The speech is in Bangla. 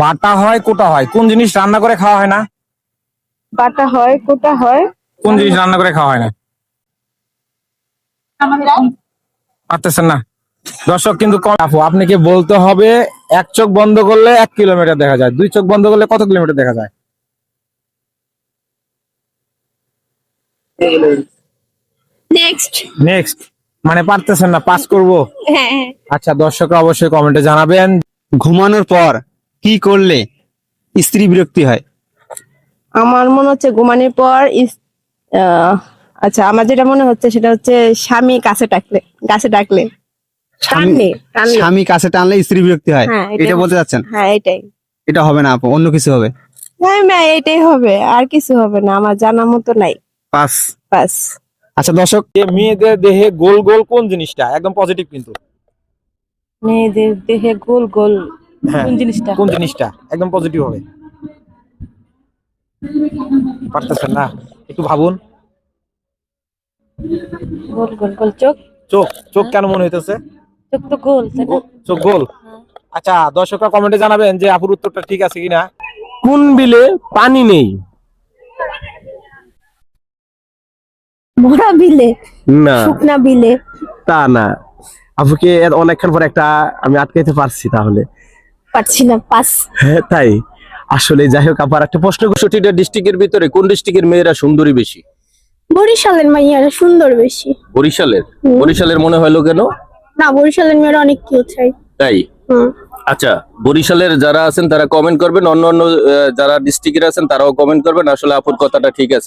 বাটা হয় কোটা হয়, কোন জিনিস রান্না করে খাওয়া হয় না? বাটা হয়, কোটা হয়। কোন জিনিস রান্না করে খাওয়া হয় না? পারতেছেন না? দর্শক কিন্তু কম। আপু আপনাকে বলতে হবে, এক চোখ বন্ধ করলে 1 কিলোমিটার দেখা যায়, দুই চোখ বন্ধ করলে কত কিলোমিটার দেখা যায়? নেক্সট। নেক্সট মানে পারতেছেন না, পাস করব? হ্যাঁ। আচ্ছা, দর্শকরা অবশ্যই কমেন্টে জানাবেন। ঘুমানোর পর কি করলে স্ত্রী বিরক্তি হয়? আমার মনে হচ্ছে ঘুমানোর পর আচ্ছা, আমার যেটা মনে হচ্ছে সেটা হচ্ছে স্বামী কাছে ডাকলে টানলে টানলে। স্বামী কাছে টানলে স্ত্রী বিরক্তি হয়, হ্যাঁ, এটা বলতে চাচ্ছেন? হ্যাঁ, এটাই। এটা হবে না আপু, অন্য কিছু হবে। হ্যাঁ ম্যাম, এটাই হবে, আর কিছু হবে না, আমার জানা মতো নাই। পাস। বাস। আচ্ছা দর্শক, মেয়েদের দেহে গোল গোল কোন জিনিসটা? একদম পজিটিভ কিন্তু। মেয়েদের দেহে গোল গোল হ্যাঁ, কোন জিনিসটা? কোন জিনিসটা একদম পজিটিভ হবে? পারতেছেন না, একটু ভাবুন। গোল গোল গোল চোখ। চোখ? চোখ কেন মনে হইতেছে? চোখ তো গোল, তাই না? চোখ গোল। আচ্ছা, দর্শকরা কমেন্টে জানাবেন যে আপুর উত্তরটা ঠিক আছে কিনা। কোন বিলে পানি নেই? ভরা বিলে, না, শুকনা বিলে। তা না। আপুকে অনেকক্ষণ পর একটা আমি আটকাইতে পারছি তাহলে। পারছি না, পাস। হ্যাঁ তাই। আসলে যাই হোক, আবার একটা প্রশ্ন, ৬৫টা ডিস্ট্রিক্টের ভিতরে কোন ডিস্ট্রিক্টের মেয়েরা সুন্দরী বেশি? বরিশালের মাইয়ারা সুন্দর বেশি। বরিশালের? বরিশালের মনে হলো কেন? না, বরিশালের মেয়েরা অনেক কিউট হয়। তাই? আচ্ছা, বরিশালের যারা আছেন তারা কমেন্ট করবেন, অন্য অন্য যারা ডিস্ট্রিক্টের আছেন তারাও কমেন্ট করবেন। আসলে আপুর কথাটা ঠিক আছে।